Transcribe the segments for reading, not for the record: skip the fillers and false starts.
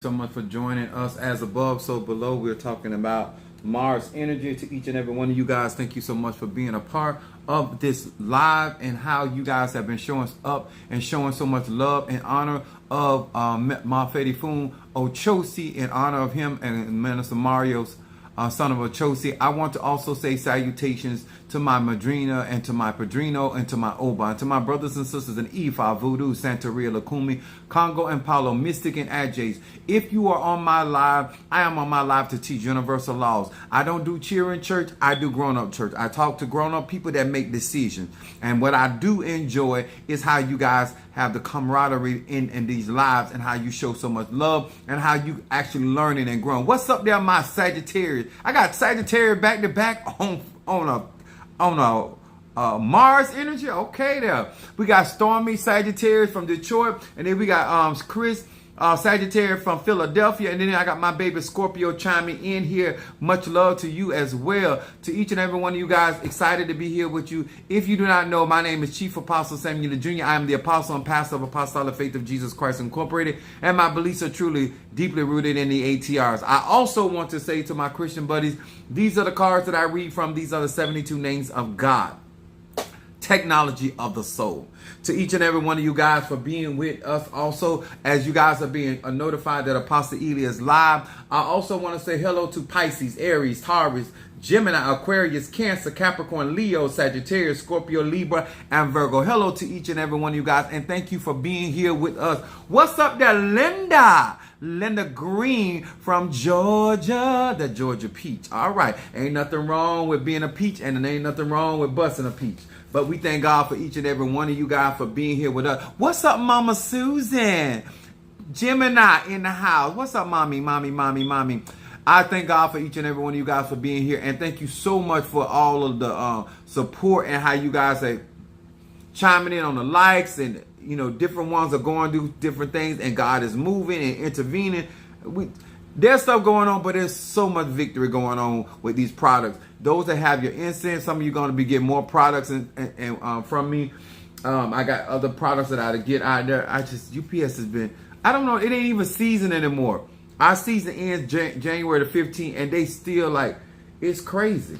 So much for joining us. As above, so below. We're talking about Mars energy. To each and every one of you guys, thank you so much for being a part of this live and how you guys have been showing up and showing so much love and honor of Mafedi Fun Ochosi, in honor of him and Minister Mario's son of Ochosi. I want to also say salutations to my Madrina and to my Padrino and to my Oba and to my brothers and sisters in Ifa, Voodoo, Santeria, Lakumi, Congo, and Palo, Mystic, and Adjays. If you are on my live, I am on my live to teach universal laws. I don't do cheering church. I do grown-up church. I talk to grown-up people that make decisions. And what I do enjoy is how you guys have the camaraderie in these lives and how you show so much love and how you actually learning and growing. What's up there, my Sagittarius? I got Sagittarius back to back on a Mars energy. Okay, there we got Stormy Sagittarius from Detroit, and then we got Chris Sagittarius from Philadelphia, and then I got my baby Scorpio chiming in here. Much love to you as well. To each and every one of you guys, excited to be here with you. If you do not know, my name is Chief Apostle Samuel Jr. I am the apostle and pastor of Apostolic Faith of Jesus Christ Incorporated, and my beliefs are truly deeply rooted in the ATRS. I also want to say to my Christian buddies, these are the cards that I read from. These are the 72 names of God. Technology of the soul. To each and every one of you guys for being with us. Also, as you guys are being notified that Apostle Ely is live, I also want to say hello to Pisces, Aries, Taurus, Gemini, Aquarius, Cancer, Capricorn, Leo, Sagittarius, Scorpio, Libra, and Virgo. Hello to each and every one of you guys, and thank you for being here with us. What's up there, Linda? Linda Green from Georgia, the Georgia peach. All right, ain't nothing wrong with being a peach, and there ain't nothing wrong with busting a peach. But we thank God for each and every one of you guys for being here with us. What's up, Mama Susan? Gemini in the house. What's up, mommy? I thank God for each and every one of you guys for being here. And thank you so much for all of the support and how you guys are chiming in on the likes, and you know, different ones are going to do different things, and God is moving and intervening. There's stuff going on, but there's so much victory going on with these products. Those that have your incense, some of you going to be getting more products and from me. I got other products that I get out there. UPS has been, I don't know, it ain't even season anymore. Our season ends January the 15th, and they still like, it's crazy.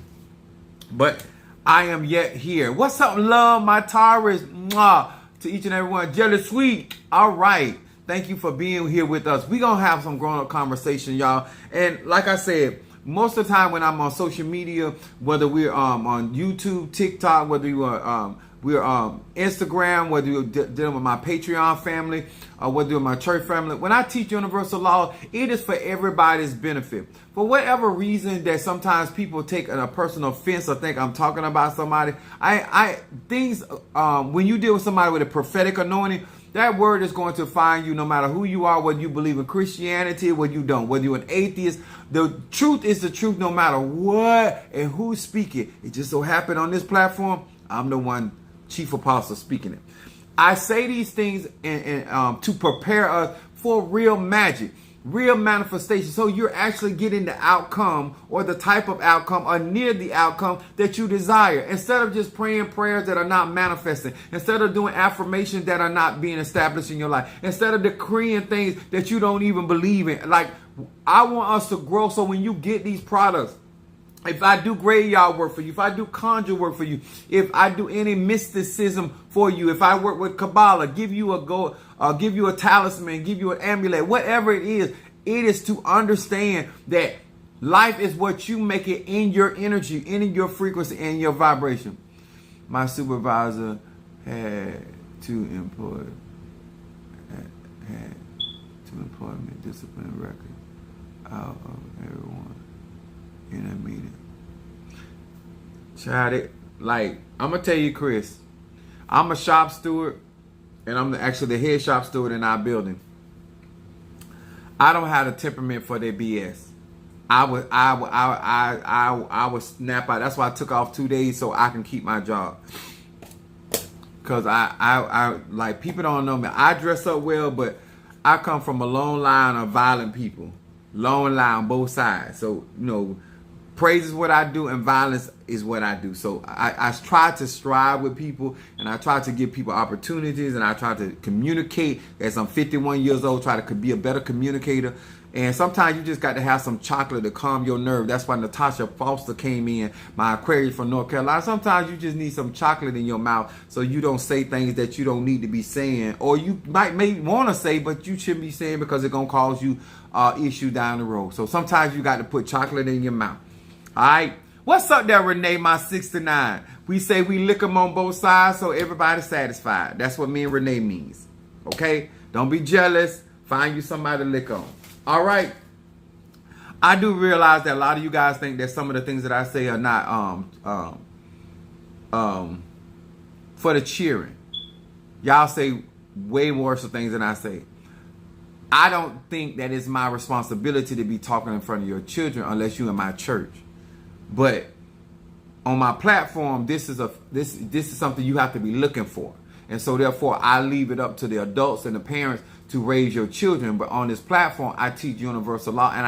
But I am yet here. What's up, love, my Taurus? Mwah. To each and every one. Jelly Sweet. All right. Thank you for being here with us. We're going to have some grown-up conversation, y'all. And like I said, most of the time when I'm on social media, whether we're on YouTube, TikTok, whether we're Instagram, whether you're dealing with my Patreon family, or whether you're my church family, when I teach universal law, it is for everybody's benefit. For whatever reason that sometimes people take a personal offense or think I'm talking about somebody, when you deal with somebody with a prophetic anointing, that word is going to find you no matter who you are, whether you believe in Christianity, whether you don't, whether you're an atheist. The truth is the truth no matter what and who's speaking. It just so happened on this platform, I'm the one chief apostle speaking it. I say these things to prepare us for real magic, real manifestation. So you're actually getting the outcome or the type of outcome or near the outcome that you desire. Instead of just praying prayers that are not manifesting, instead of doing affirmations that are not being established in your life, instead of decreeing things that you don't even believe in. Like, I want us to grow. So when you get these products, if I do graveyard work for you, if I do conjure work for you, if I do any mysticism for you, if I work with Kabbalah, give you a talisman, give you an amulet, whatever it is to understand that life is what you make it in your energy, in your frequency, and your vibration. My supervisor had to employ me discipline record out of everyone in a meeting. Child, I'm gonna tell you, Chris, I'm a shop steward, and I'm actually the head shop steward in our building. I don't have the temperament for their BS. I would snap out. That's why I took off 2 days so I can keep my job. Cause I like, people don't know me. I dress up well, but I come from a long line of violent people. Long line on both sides. So, you know, praise is what I do, and violence is what I do. So I try to strive with people, and I try to give people opportunities, and I try to communicate. As I'm 51 years old, try to be a better communicator. And sometimes you just got to have some chocolate to calm your nerve. That's why Natasha Foster came in, my Aquarius from North Carolina. Sometimes you just need some chocolate in your mouth so you don't say things that you don't need to be saying, or you may want to say, but you shouldn't be saying because it's going to cause you issue down the road. So sometimes you got to put chocolate in your mouth. All right. What's up there, Renee, my 69? We say we lick them on both sides so everybody's satisfied. That's what me and Renee means. Okay? Don't be jealous. Find you somebody to lick on. All right. I do realize that a lot of you guys think that some of the things that I say are not for the cheering. Y'all say way worse things than I say. I don't think that it's my responsibility to be talking in front of your children unless you're in my church. But on my platform, this is something you have to be looking for. And so therefore, I leave it up to the adults and the parents to raise your children. But on this platform, I teach universal law, and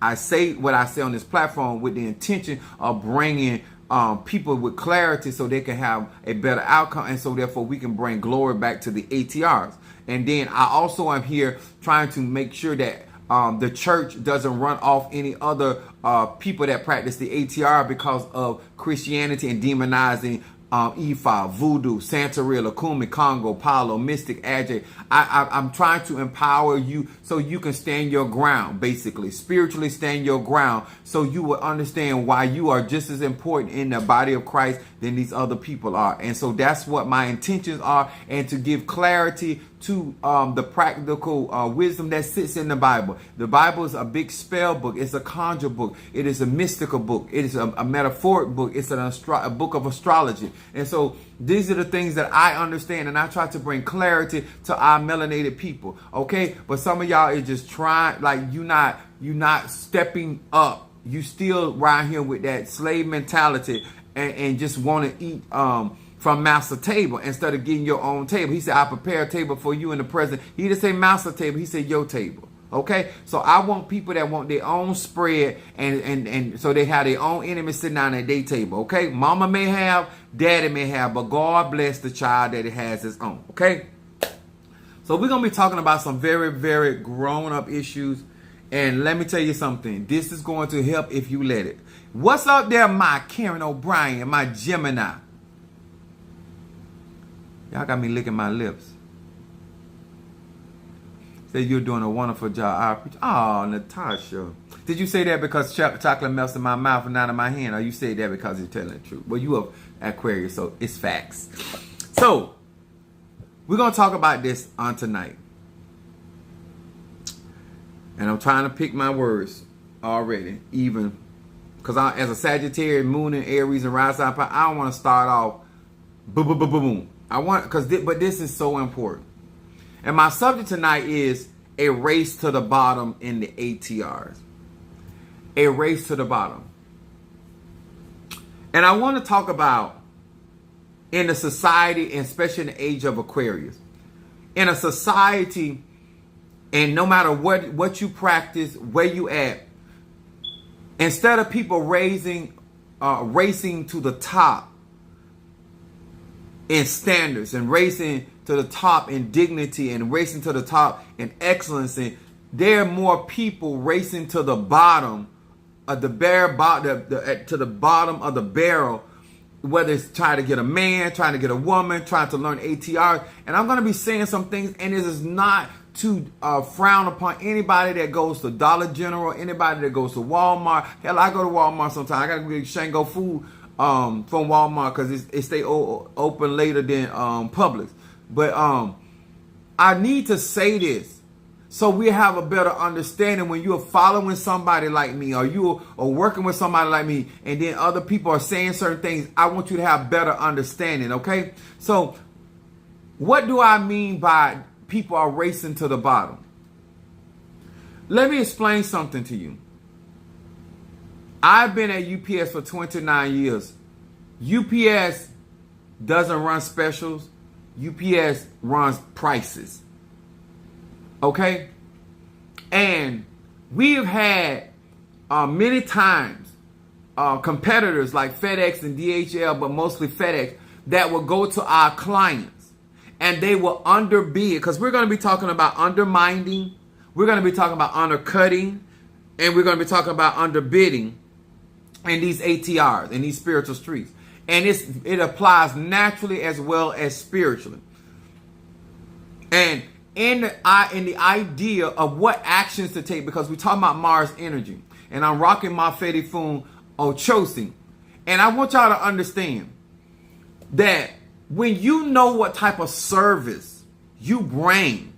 I say what I say on this platform with the intention of bringing people with clarity so they can have a better outcome, and so therefore we can bring glory back to the ATRs. And then I also am here trying to make sure that the church doesn't run off any other people that practice the ATR because of Christianity and demonizing Ifa, Voodoo, Santeria, Lakumi, Congo, Palo, Mystic, Ajay. I'm trying to empower you so you can stand your ground, basically. Spiritually stand your ground so you will understand why you are just as important in the body of Christ than these other people are. And so that's what my intentions are, and to give clarity to the practical wisdom that sits in the Bible. The Bible is a big spell book. It's a conjure book. It is a mystical book. It is a metaphoric book. It's a book of astrology. And so these are the things that I understand, and I try to bring clarity to our melanated people. Okay, but some of y'all is just trying, like you not stepping up. You still right here with that slave mentality and just want to eat from master table instead of getting your own table. He said, I prepare a table for you in the present. He didn't say master table. He said your table. Okay, so I want people that want their own spread, and so they have their own enemies sitting down at their table. Okay, mama may have, daddy may have, but God bless the child that it has his own. Okay, so we're gonna be talking about some very, very grown-up issues, and let me tell you something. This is going to help if you let it. What's up there, my Karen O'Brien, my Gemini? Y'all got me licking my lips. Say you're doing a wonderful job. I appreciate. Oh, Natasha. Did you say that because chocolate melts in my mouth and not in my hand? Or you say that because you're telling the truth? Well, you are Aquarius, so it's facts. So, we're going to talk about this on tonight. And I'm trying to pick my words already, even because as a Sagittarius, Moon and Aries and Rising, I don't want to start off boom, boom, boom, boom, boom. But this is so important. And my subject tonight is a race to the bottom in the ATRs. A race to the bottom. And I want to talk about in the society, and especially in the age of Aquarius. In a society, and no matter what you practice, where you at, instead of people racing to the top in standards and racing to the top in dignity and racing to the top in excellence, and there are more people racing to the bottom of the to the bottom of the barrel, whether it's trying to get a man, trying to get a woman, trying to learn ATR. And I'm going to be saying some things, and this is not to frown upon anybody that goes to Dollar General, anybody that goes to Walmart. Hell, I go to Walmart sometimes. I got to get Shango food from Walmart because it stay open later than Publix. But I need to say this so we have a better understanding when you're following somebody like me, or you are working with somebody like me, and then other people are saying certain things. I want you to have better understanding, okay? So what do I mean by people are racing to the bottom? Let me explain something to you. I've been at UPS for 29 years. UPS doesn't run specials. UPS runs prices. Okay? And we have had many times competitors like FedEx and DHL, but mostly FedEx, that will go to our clients and they will underbid, because we're going to be talking about undermining, we're going to be talking about undercutting, and we're going to be talking about underbidding in these ATRs, in these spiritual streets. And it applies naturally as well as spiritually. And in the idea of what actions to take, because we're talking about Mars energy, and I'm rocking my Fedi Fun Ochosi, and I want y'all to understand that when you know what type of service you bring,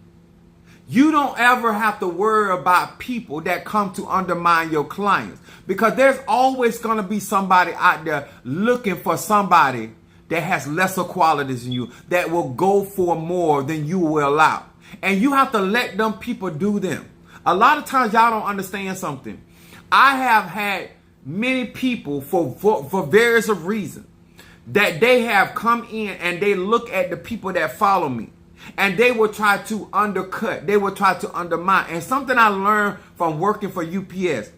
you don't ever have to worry about people that come to undermine your clients, because there's always going to be somebody out there looking for somebody that has lesser qualities than you, that will go for more than you will allow. And you have to let them people do them. A lot of times y'all don't understand something. I have had many people for various reasons that they have come in and they look at the people that follow me and they will try to undercut. They will try to undermine. And something I learned from working for UPS,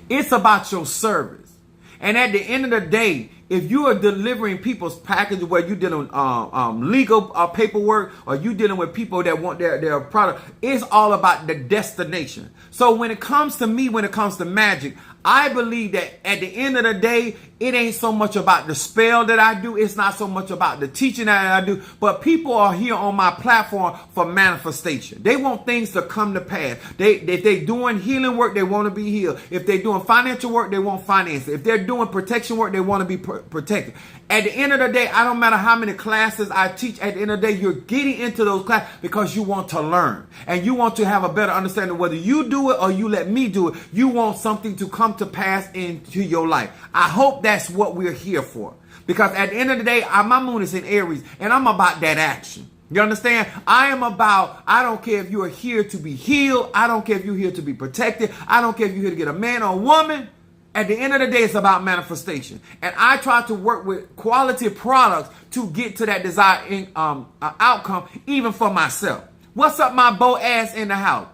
it's about your service. And at the end of the day, if you are delivering people's packages where you're dealing with legal paperwork, or you dealing with people that want their product, it's all about the destination. So when it comes to me, when it comes to magic, I believe that at the end of the day, it ain't so much about the spell that I do. It's not so much about the teaching that I do. But people are here on my platform for manifestation. They want things to come to pass. If they're doing healing work, they want to be healed. If they're doing financial work, they want finance. If they're doing protection work, they want to be protected. At the end of the day, I don't matter how many classes I teach. At the end of the day, you're getting into those classes because you want to learn. And you want to have a better understanding whether you do it or you let me do it. You want something to come to pass into your life. I hope that's what we're here for. Because at the end of the day, my moon is in Aries and I'm about that action. You understand? I don't care if you are here to be healed. I don't care if you're here to be protected. I don't care if you're here to get a man or a woman. At the end of the day, it's about manifestation. And I try to work with quality products to get to that desired outcome, even for myself. What's up, my bow ass in the house?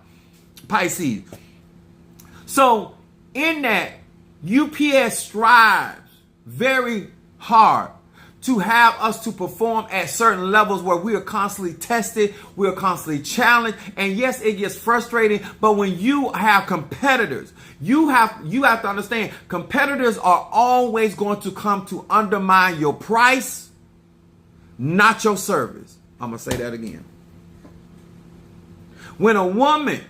Pisces. So in that, UPS strives very hard to have us to perform at certain levels where we are constantly tested, we are constantly challenged, and yes, it gets frustrating. But when you have competitors, you have to understand, competitors are always going to come to undermine your price, not your service. I'm gonna say that again. When a woman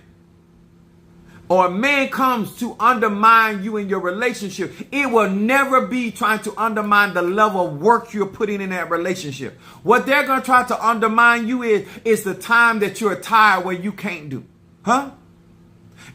or a man comes to undermine you in your relationship, it will never be trying to undermine the level of work you're putting in that relationship. What they're going to try to undermine you is the time that you're tired where you can't do. Huh?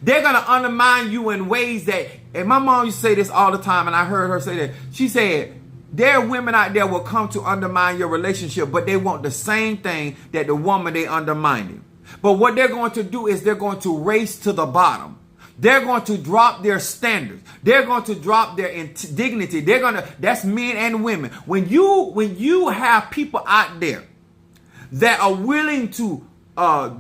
They're going to undermine you in ways that, and my mom used to say this all the time, and I heard her say that. She said, there are women out there will come to undermine your relationship, but they want the same thing that the woman they undermining. But what they're going to do is they're going to race to the bottom. They're going to drop their standards. They're going to drop their dignity. That's men and women. When you have people out there that are willing to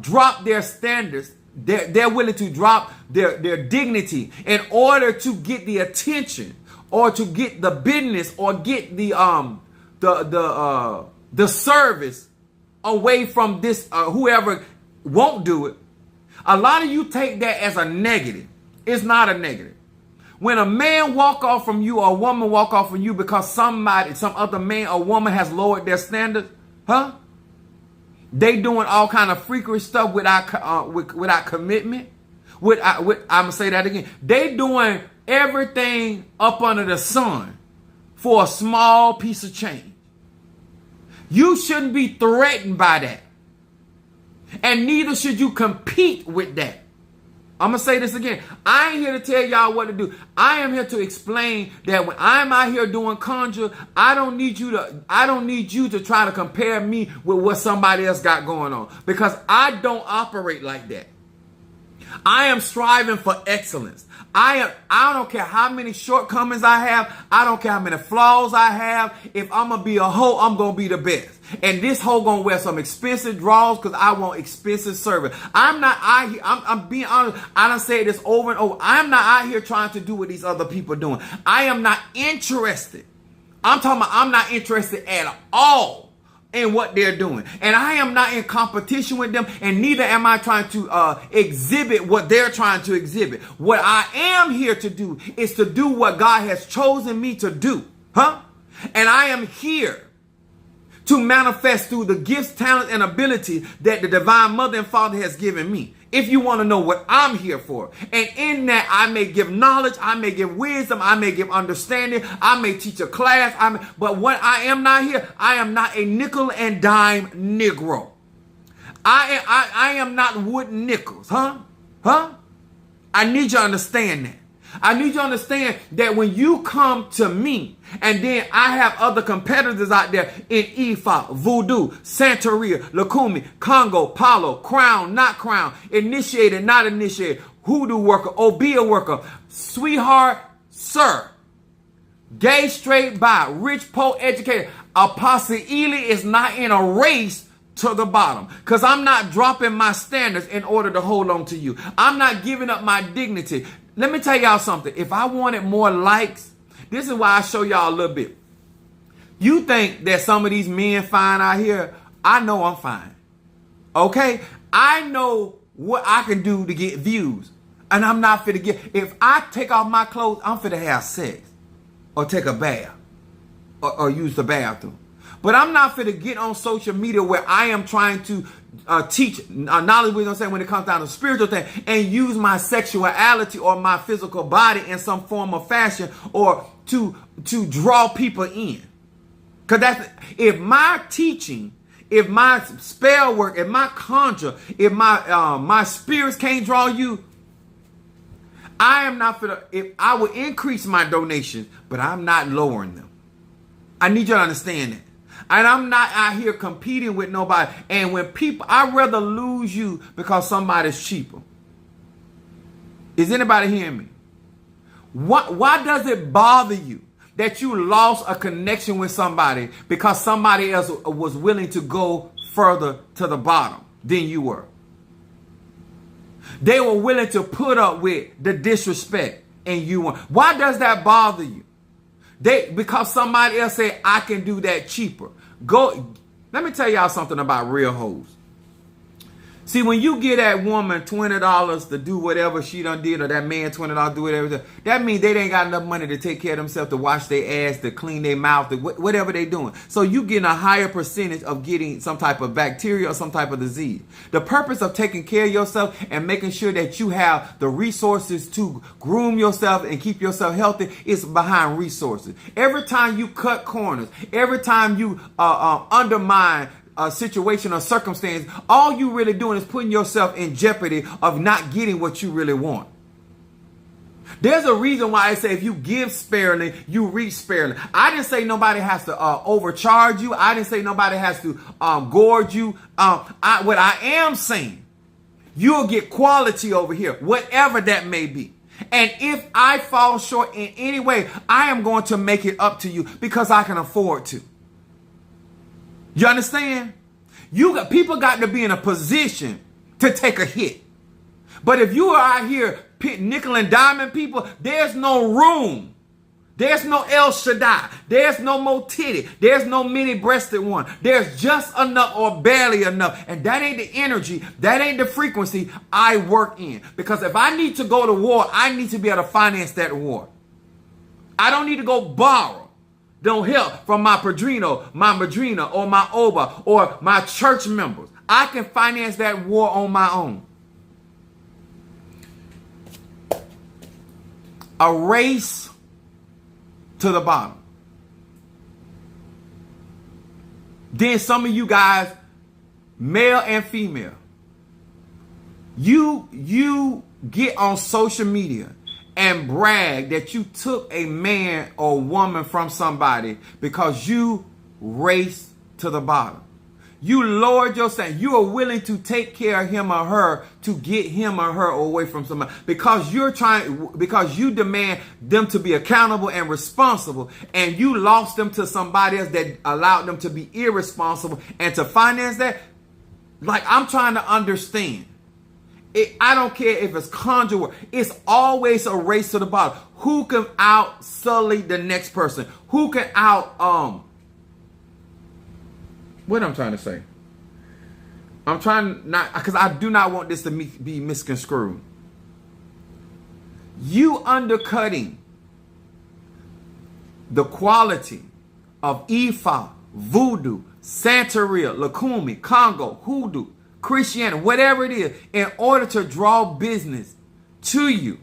drop their standards, they're willing to drop their dignity in order to get the attention or to get the business or get the service away from this whoever won't do it. A lot of you take that as a negative. It's not a negative. When a man walk off from you or a woman walk off from you because some other man or woman has lowered their standards, huh? They doing all kind of freakish stuff without commitment. I'm gonna say that again. They doing everything up under the sun for a small piece of change. You shouldn't be threatened by that. And neither should you compete with that. I'm going to say this again. I ain't here to tell y'all what to do. I am here to explain that when I'm out here doing conjure, I don't need you to try to compare me with what somebody else got going on, because I don't operate like that. I am striving for excellence. I don't care how many shortcomings I have. I don't care how many flaws I have. If I'm going to be a hoe, I'm going to be the best. And this hoe going to wear some expensive drawers because I want expensive service. I'm being honest. I done said this over and over. I'm not out here trying to do what these other people are doing. I am not interested. I'm talking about I'm not interested at all in what they're doing. And I am not in competition with them, and neither am I trying to exhibit what they're trying to exhibit. What I am here to do is to do what God has chosen me to do. And I am here to manifest through the gifts, talents, and ability that the divine mother and father has given me. If you want to know what I'm here for. And in that, I may give knowledge, I may give wisdom, I may give understanding, I may teach a class. But what I am not here, I am not a nickel and dime Negro. I am not wooden nickels, I need you to understand that. I need you to understand that when you come to me, and then I have other competitors out there in Ifa, Voodoo, Santeria, Lukumi, Congo, Palo, Crown, not Crown, Initiated, not Initiated, Hoodoo worker, Obia worker, sweetheart, sir, gay, straight, bi, rich, poor, educated. Apostle Ely is not in a race to the bottom, because I'm not dropping my standards in order to hold on to you. I'm not giving up my dignity. Let me tell y'all something. If I wanted more likes, this is why I show y'all a little bit. You think that some of these men fine out here? I know I'm fine. Okay? I know what I can do to get views. And I'm not fit to get. If I take off my clothes, I'm fit to have sex. Or take a bath. Or use the bathroom. But I'm not fit to get on social media where I am trying to teach knowledge, when it comes down to spiritual thing, and use my sexuality or my physical body in some form of fashion, or to draw people in. Because if my teaching, if my spell work, if my conjure, if my spirits can't draw you, I am not fit. If I will increase my donations, but I'm not lowering them. I need you to understand that. And I'm not out here competing with nobody. And when people, I'd rather lose you because somebody's cheaper. Is anybody hearing me? Why does it bother you that you lost a connection with somebody because somebody else was willing to go further to the bottom than you were? They were willing to put up with the disrespect, and you weren't. Why does that bother you? Because somebody else said, I can do that cheaper. Let me tell y'all something about real hoes. See, when you give that woman $20 to do whatever she done did, or that man $20 to do whatever, that means they ain't got enough money to take care of themselves, to wash their ass, to clean their mouth, to whatever they doing. So you getting a higher percentage of getting some type of bacteria or some type of disease. The purpose of taking care of yourself and making sure that you have the resources to groom yourself and keep yourself healthy is behind resources. Every time you cut corners, every time you undermine a situation or circumstance, all you really doing is putting yourself in jeopardy of not getting what you really want. There's a reason why I say if you give sparingly, you reap sparingly. I didn't say nobody has to overcharge you. I didn't say nobody has to gorge you. What I am saying, you'll get quality over here, whatever that may be. And if I fall short in any way, I am going to make it up to you because I can afford to. You understand? People got to be in a position to take a hit. But if you are out here nickel and diamond people, there's no room. There's no El Shaddai. There's no more titty. There's no mini-breasted one. There's just enough or barely enough. And that ain't the energy. That ain't the frequency I work in. Because if I need to go to war, I need to be able to finance that war. I don't need to go borrow. Don't help from my padrino, my madrina, or my oba, or my church members. I can finance that war on my own. A race to the bottom. Then some of you guys, male and female, you get on social media and brag that you took a man or woman from somebody because you raced to the bottom. You lowered your standard. You are willing to take care of him or her to get him or her away from somebody because you demand them to be accountable and responsible, and you lost them to somebody else that allowed them to be irresponsible and to finance that. Like, I'm trying to understand. I don't care if it's conjure word. It's always a race to the bottom. Who can out sully the next person? Who can out what I'm trying to say? I'm trying not, because I do not want this to be misconstrued. You undercutting the quality of Ifa, Voodoo, Santeria, Lakumi, Congo, Hoodoo, Christianity, whatever it is, in order to draw business to you,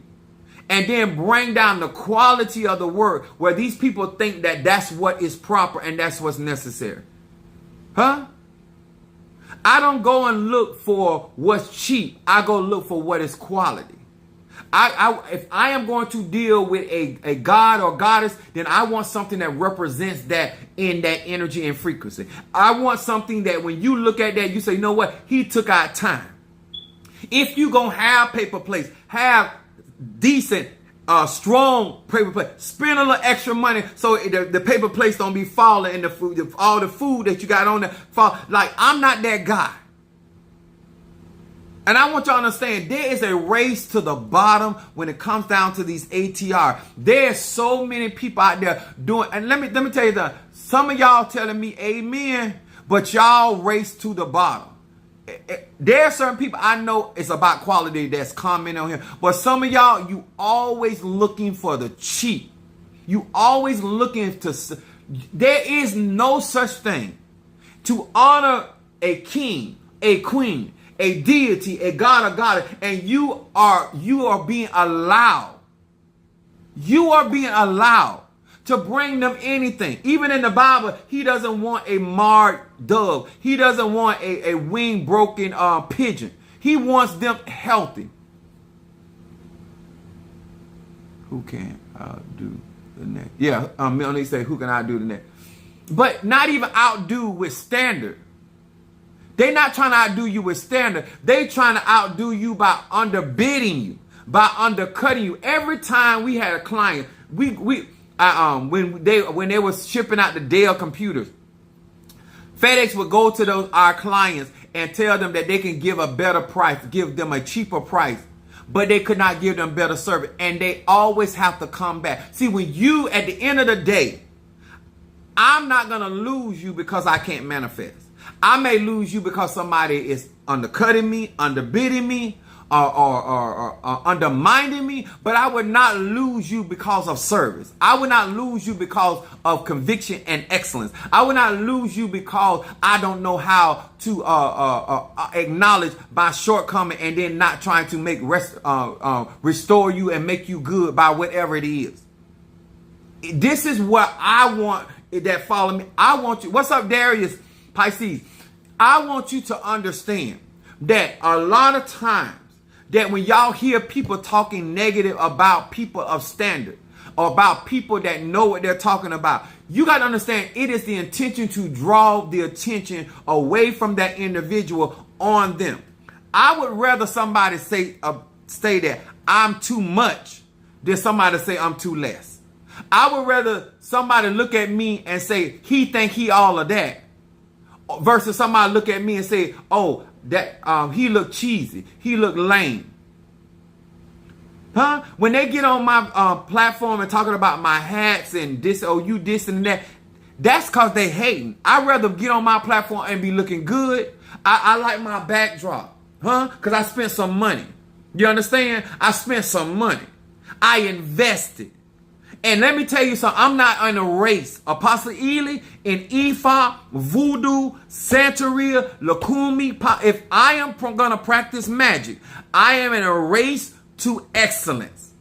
and then bring down the quality of the word where these people think that that's what is proper and that's what's necessary. Huh? I don't go and look for what's cheap. I go look for what is quality. If I am going to deal with a god or goddess, then I want something that represents that in that energy and frequency. I want something that when you look at that, you say, you know what? He took out time. If you going to have paper plates, have decent, strong paper plate, spend a little extra money so the paper plates don't be falling in the food, all the food that you got on there fall. Like, I'm not that guy. And I want y'all to understand, there is a race to the bottom when it comes down to these ATR. There's so many people out there doing, and let me tell you that some of y'all telling me amen, but y'all race to the bottom. There are certain people I know it's about quality that's commenting on here, but some of y'all, you always looking for the cheap. You always looking to, there is no such thing to honor a king, a queen, a deity, a god or goddess, and you are being allowed. You are being allowed to bring them anything. Even in the Bible, he doesn't want a marred dove. He doesn't want a wing broken pigeon. He wants them healthy. Who can outdo the next? Yeah, Melanie say, who can outdo the next? But not even outdo with standard. They're not trying to outdo you with standard. They trying to outdo you by underbidding you, by undercutting you. Every time we had a client, when they were shipping out the Dell computers, FedEx would go to our clients and tell them that they can give a better price, give them a cheaper price, but they could not give them better service. And they always have to come back. See, when you, at the end of the day, I'm not going to lose you because I can't manifest. I may lose you because somebody is undercutting me, underbidding me, or undermining me, but I would not lose you because of service. I would not lose you because of conviction and excellence. I would not lose you because I don't know how to acknowledge my shortcoming and then not trying to make restore you and make you good by whatever it is. This is what I want that follow me. I want you. What's up, Darius Pisces? I want you to understand that a lot of times that when y'all hear people talking negative about people of standard or about people that know what they're talking about, you got to understand it is the intention to draw the attention away from that individual on them. I would rather somebody say that I'm too much than somebody say I'm too less. I would rather somebody look at me and say he think he all of that versus somebody look at me and say, oh, that he look cheesy, he look lame. Huh? When they get on my platform and talking about my hats and this, oh, you this and that, that's because they hating. I'd rather get on my platform and be looking good. I like my backdrop, huh? Because I spent some money. You understand? I spent some money. I invested. And let me tell you something. I'm not in a race. Apostle Ely, in Ifa, Voodoo, Santeria, Lakumi. If I am going to practice magic, I am in a race to excellence.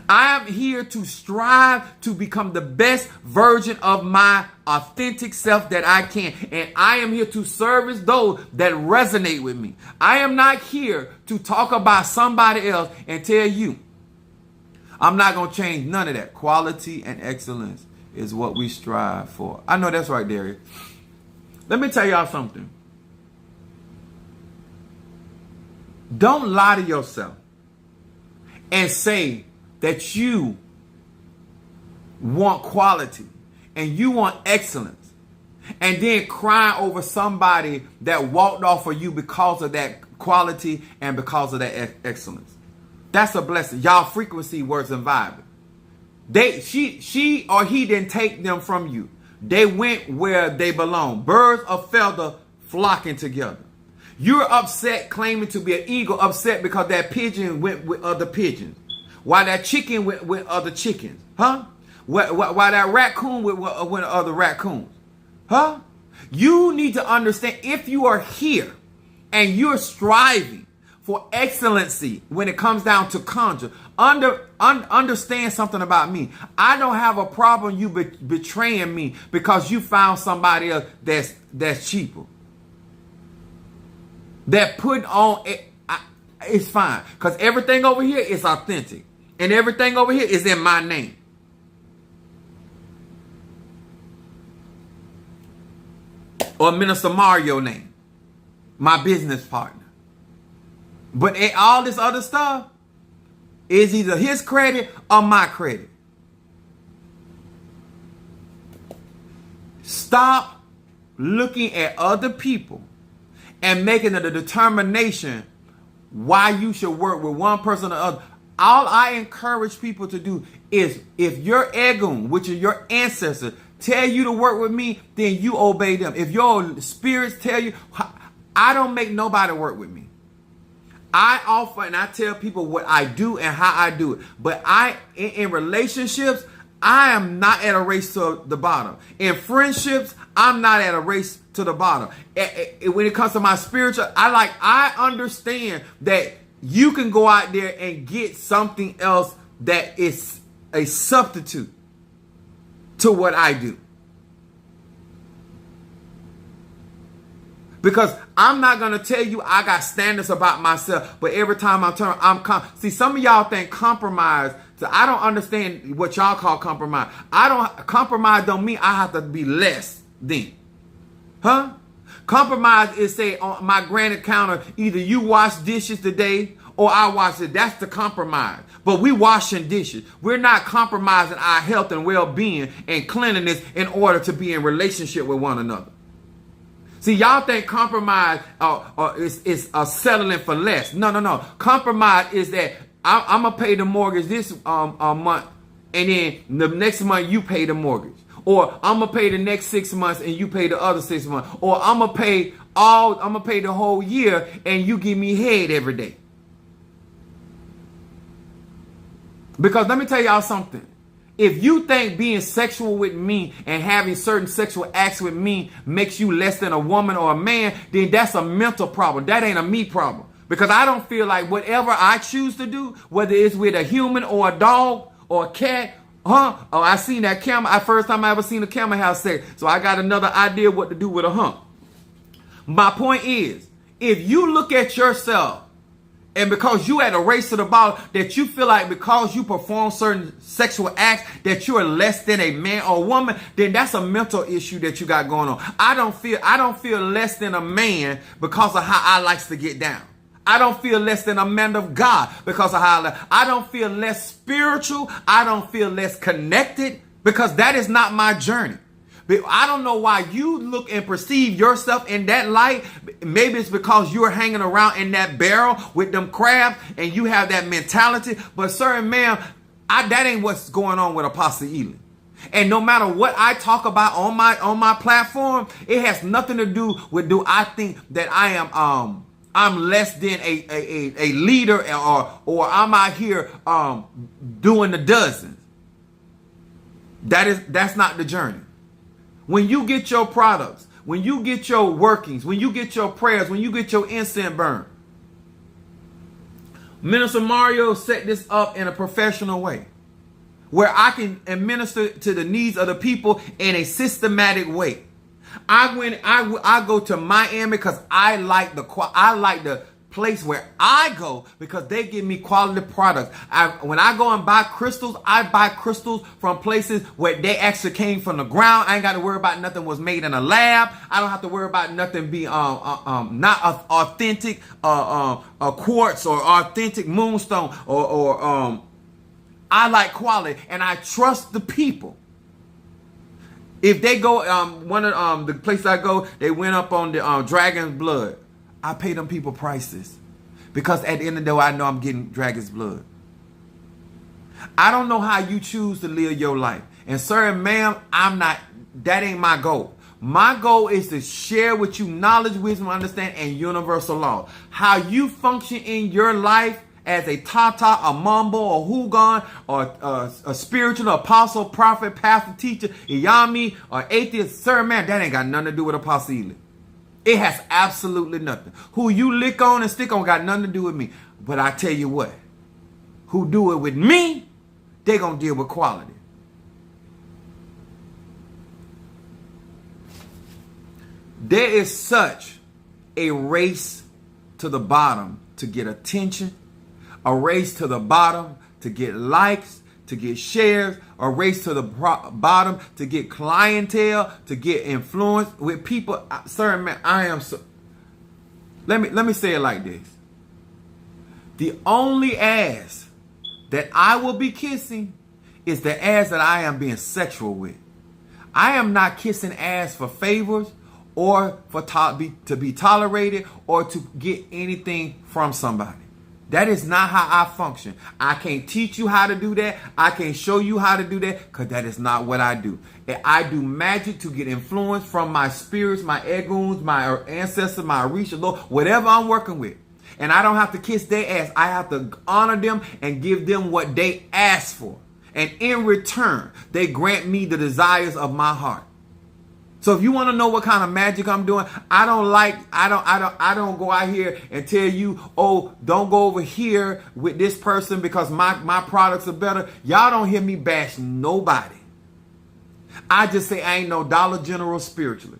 I am here to strive to become the best version of my authentic self that I can. And I am here to service those that resonate with me. I am not here to talk about somebody else and tell you. I'm not going to change none of that. Quality and excellence is what we strive for. I know that's right, Darius. Let me tell y'all something. Don't lie to yourself and say that you want quality and you want excellence, and then cry over somebody that walked off of you because of that quality and because of that excellence. That's a blessing. Y'all frequency words and vibe. She or he didn't take them from you. They went where they belong. Birds of feather flocking together. You're upset claiming to be an eagle, upset because that pigeon went with other pigeons. While that chicken went with other chickens. Huh? While that raccoon went with other raccoons. Huh? You need to understand, if you are here and you're striving for excellency when it comes down to conjure, understand something about me. I don't have a problem you betraying me because you found somebody else that's cheaper. That put on it's fine, because everything over here is authentic and everything over here is in my name. Or Minister Mario name, my business partner. But all this other stuff is either his credit or my credit. Stop looking at other people and making it a determination why you should work with one person or the other. All I encourage people to do is, if your Egun, which is your ancestor, tell you to work with me, then you obey them. If your spirits tell you, I don't make nobody work with me. I offer and I tell people what I do and how I do it. But in relationships, I am not at a race to the bottom. In friendships, I'm not at a race to the bottom. When it comes to my spiritual, I understand that you can go out there and get something else that is a substitute to what I do. Because I'm not going to tell you I got standards about myself, but every time see, some of y'all think compromise. So I don't understand what y'all call compromise. Compromise don't mean I have to be less than. Huh? Compromise is, say, on my granite counter, either you wash dishes today or I wash it. That's the compromise. But we washing dishes. We're not compromising our health and well-being and cleanliness in order to be in relationship with one another. See, y'all think compromise is settling for less. No. Compromise is that I'm going to pay the mortgage this month, and then the next month you pay the mortgage. Or I'm going to pay the next 6 months and you pay the other 6 months. Or I'm going to pay the whole year and you give me head every day. Because let me tell y'all something. If you think being sexual with me and having certain sexual acts with me makes you less than a woman or a man, then that's a mental problem. That ain't a me problem. Because I don't feel like whatever I choose to do, whether it's with a human or a dog or a cat, Oh, I seen that camel. First time I ever seen a camel have sex. So I got another idea what to do with a hump. My point is, if you look at yourself and because you at a race to the bottom, that you feel like because you perform certain sexual acts that you are less than a man or a woman, then that's a mental issue that you got going on. I don't feel less than a man because of how I likes to get down. I don't feel less than a man of God because of how I don't feel less spiritual. I don't feel less connected because that is not my journey. But I don't know why you look and perceive yourself in that light. Maybe it's because you're hanging around in that barrel with them crabs and you have that mentality. But sir and ma'am, that ain't what's going on with Apostle Elin. And no matter what I talk about on my platform, it has nothing to do with do I think that I am I'm less than a leader or I'm out here doing the dozens. That's not the journey. When you get your products, when you get your workings, when you get your prayers, when you get your incense burn, Minister Mario set this up in a professional way where I can administer to the needs of the people in a systematic way. I go to Miami because I like the place where I go because they give me quality products. When I go and buy crystals, I buy crystals from places where they actually came from the ground. I ain't got to worry about nothing was made in a lab. I don't have to worry about nothing being not authentic quartz or authentic moonstone or I like quality, and I trust the people. If they go, one of the places I go, they went up on the dragon's blood. I pay them people prices because at the end of the day, I know I'm getting dragon's blood. I don't know how you choose to live your life. And sir and ma'am, that ain't my goal. My goal is to share with you knowledge, wisdom, understanding, and universal law. How you function in your life as a tata, a mumbo, a hugon, or a spiritual apostle, prophet, pastor, teacher, iyami, or atheist, sir, man, that ain't got nothing to do with Apostle Ely. It has absolutely nothing. Who you lick on and stick on got nothing to do with me. But I tell you what, who do it with me, they gonna deal with quality. There is such a race to the bottom to get attention, a race to the bottom to get likes, to get shares, a race to the bottom to get clientele, to get influence with people. Sir, man, I am so. Let me say it like this. The only ass that I will be kissing is the ass that I am being sexual with. I am not kissing ass for favors or for to be tolerated or to get anything from somebody. That is not how I function. I can't teach you how to do that. I can't show you how to do that because that is not what I do. I do magic to get influence from my spirits, my egoons, my ancestors, my Orisha, Lord, whatever I'm working with. And I don't have to kiss their ass. I have to honor them and give them what they ask for. And in return, they grant me the desires of my heart. So if you want to know what kind of magic I'm doing, I don't go out here and tell you, oh, don't go over here with this person because my products are better. Y'all don't hear me bash nobody. I just say I ain't no Dollar General spiritually.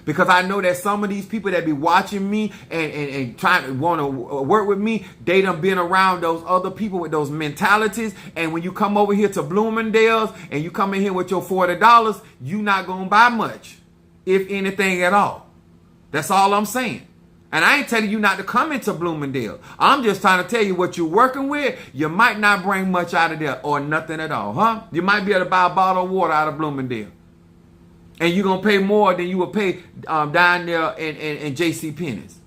Because I know that some of these people that be watching me and trying to want to work with me, they done been around those other people with those mentalities. And when you come over here to Bloomingdale's and you come in here with your $40, you not going to buy much. If anything at all. That's all I'm saying. And I ain't telling you not to come into Bloomingdale. I'm just trying to tell you what you're working with. You might not bring much out of there or nothing at all, huh? You might be able to buy a bottle of water out of Bloomingdale. And you're going to pay more than you would pay down there in JCPenney's.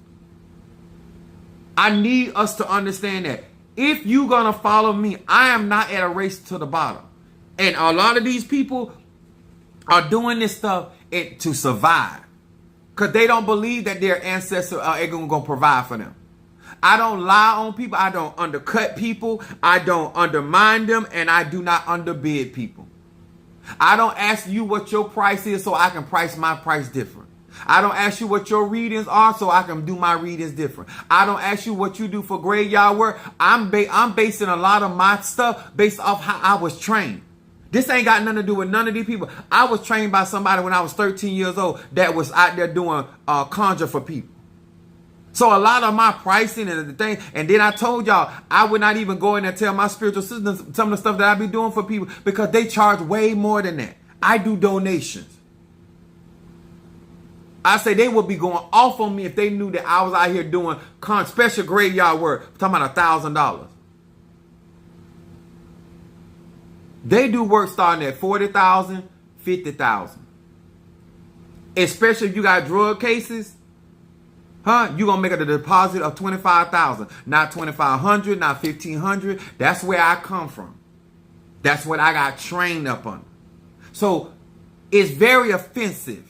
I need us to understand that. If you're going to follow me, I am not at a race to the bottom. And a lot of these people are doing this stuff to survive because they don't believe that their ancestors are going to provide for them. I don't lie on people. I don't undercut people. I don't undermine them. And I do not underbid people. I don't ask you what your price is so I can price my price different. I don't ask you what your readings are so I can do my readings different. I don't ask you what you do for graveyard work. I'm basing a lot of my stuff based off how I was trained. This ain't got nothing to do with none of these people. I was trained by somebody when I was 13 years old that was out there doing conjure for people. So a lot of my pricing and the thing, and then I told y'all, I would not even go in and tell my spiritual sisters some of the stuff that I be doing for people because they charge way more than that. I do donations. I say they would be going off on me if they knew that I was out here doing special graveyard work. I'm talking about $1,000. They do work starting at $40,000, $50,000. Especially if you got drug cases, huh? You're going to make a deposit of $25,000, not $2,500, not $1,500. That's where I come from. That's what I got trained up on. So it's very offensive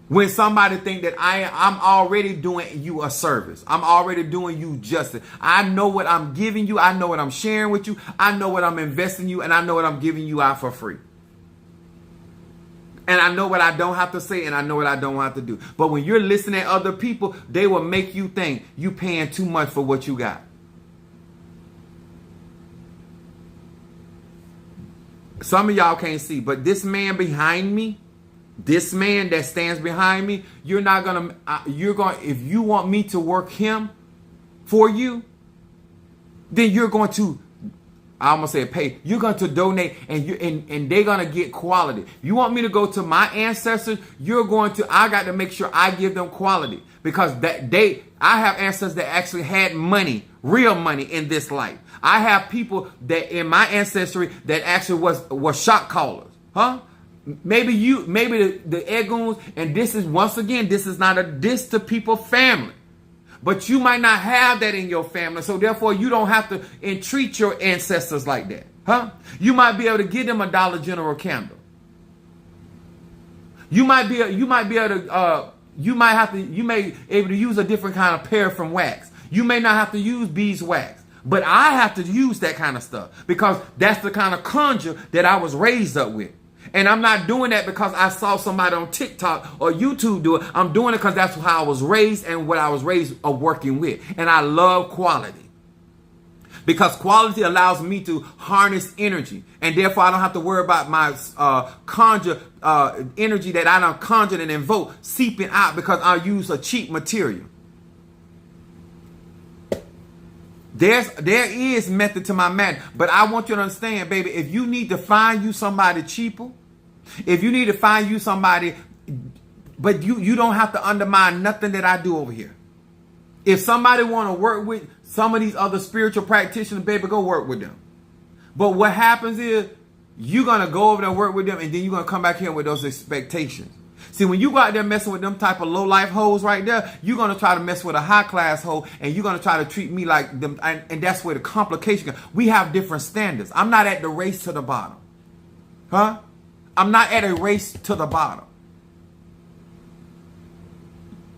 when somebody think that I'm already doing you a service. I'm already doing you justice. I know what I'm giving you. I know what I'm sharing with you. I know what I'm investing in you. And I know what I'm giving you out for free. And I know what I don't have to say. And I know what I don't have to do. But when you're listening to other people, they will make you think you paying too much for what you got. Some of y'all can't see. But this man behind me, this man that stands behind me, if you want me to work him, for you, then you're going to, I'm gonna say pay. You're going to donate, and they're gonna get quality. You want me to go to my ancestors? I got to make sure I give them quality, because I have ancestors that actually had money, real money in this life. I have people that in my ancestry that actually was shot callers, huh? Maybe the Egoons, and this is, once again, this is not a diss to people's family. But you might not have that in your family, so therefore you don't have to entreat your ancestors like that, huh? You might be able to give them a Dollar General candle. You may be able to use a different kind of paraffin wax. You may not have to use beeswax, but I have to use that kind of stuff because that's the kind of conjure that I was raised up with. And I'm not doing that because I saw somebody on TikTok or YouTube do it. I'm doing it because that's how I was raised and what I was raised of working with. And I love quality, because quality allows me to harness energy. And therefore, I don't have to worry about my conjure energy that I don't conjure and invoke seeping out because I use a cheap material. There is method to my madness. But I want you to understand, baby, if you need to find you somebody cheaper, if you need to find you somebody, but you don't have to undermine nothing that I do over here. If somebody want to work with some of these other spiritual practitioners, baby, go work with them. But what happens is you're going to go over there and work with them, and then you're going to come back here with those expectations. See, when you go out there messing with them type of low-life hoes right there, you're going to try to mess with a high-class hoe, and you're going to try to treat me like them, and that's where the complication comes. We have different standards. I'm not at the race to the bottom. Huh? I'm not at a race to the bottom.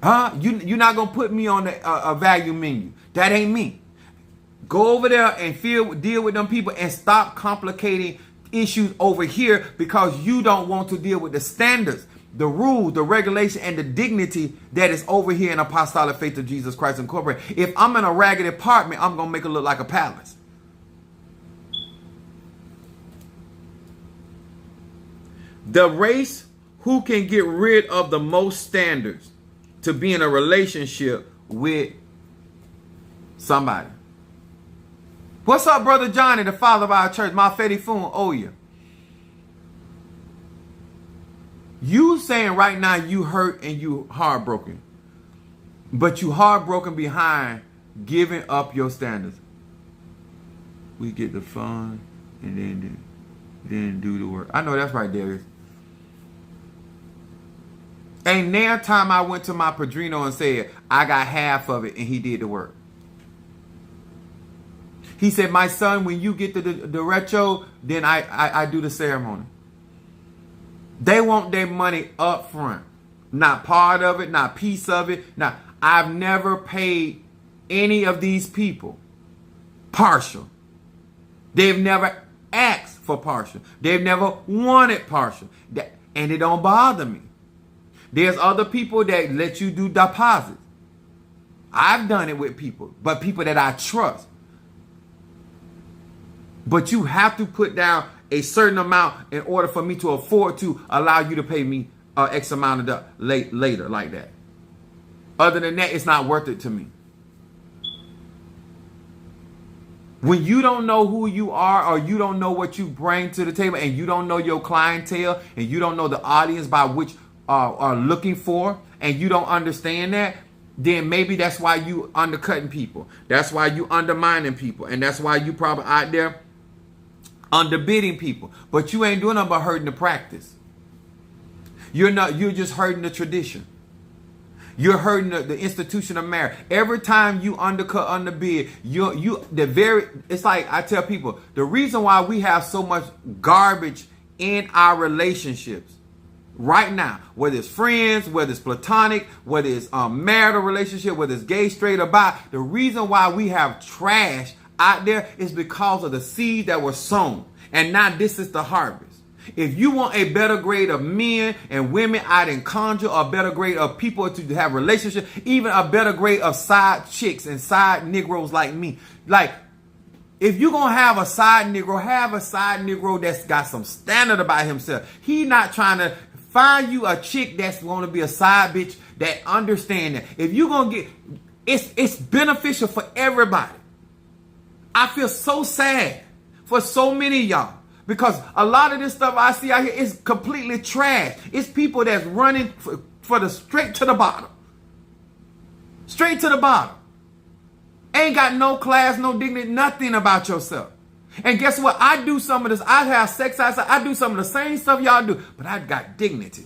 Huh? You're not going to put me on a value menu. That ain't me. Go over there and deal with them people and stop complicating issues over here because you don't want to deal with the standards, the rules, the regulation, and the dignity that is over here in Apostolic Faith of Jesus Christ Incorporated. If I'm in a ragged apartment, I'm going to make it look like a palace. The race who can get rid of the most standards to be in a relationship with somebody. What's up, Brother Johnny, the father of our church, my Fetty Foon, Oya? You saying right now you hurt and you heartbroken, but you heartbroken behind giving up your standards. We get the fun and then do the work. I know that's right, Darius. Ain't now time I went to my padrino and said, I got half of it, and he did the work. He said, my son, when you get to the retro, then I do the ceremony. They want their money up front. Not part of it, not piece of it. Now, I've never paid any of these people partial. They've never asked for partial. They've never wanted partial. And it don't bother me. There's other people that let you do deposits. I've done it with people, but people that I trust. But you have to put down a certain amount in order for me to afford to allow you to pay me X amount of later like that. Other than that, it's not worth it to me. When you don't know who you are, or you don't know what you bring to the table, and you don't know your clientele, and you don't know the audience by which are looking for, and you don't understand that, then maybe that's why you undercutting people. That's why you undermining people. And that's why you probably out there underbidding people. But you ain't doing nothing but hurting the practice. You're just hurting the tradition. You're hurting the institution of marriage. Every time you undercut, underbid, it's like I tell people, the reason why we have so much garbage in our relationships right now, whether it's friends, whether it's platonic, whether it's marital relationship, whether it's gay, straight, or bi, the reason why we have trash out there is because of the seeds that were sown. And now this is the harvest. If you want a better grade of men and women out in conjure, a better grade of people to have relationships, even a better grade of side chicks and side Negroes like me. Like, if you're going to have a side Negro that's got some standard about himself. He not trying to find you a chick that's going to be a side bitch that understand that. If you're going to get, It's beneficial for everybody. I feel so sad for so many of y'all because a lot of this stuff I see out here is completely trash. It's people that's running for the straight to the bottom. Straight to the bottom. Ain't got no class, no dignity, nothing about yourself. And guess what? I do some of this. I have sex outside. I do some of the same stuff y'all do, but I got dignity.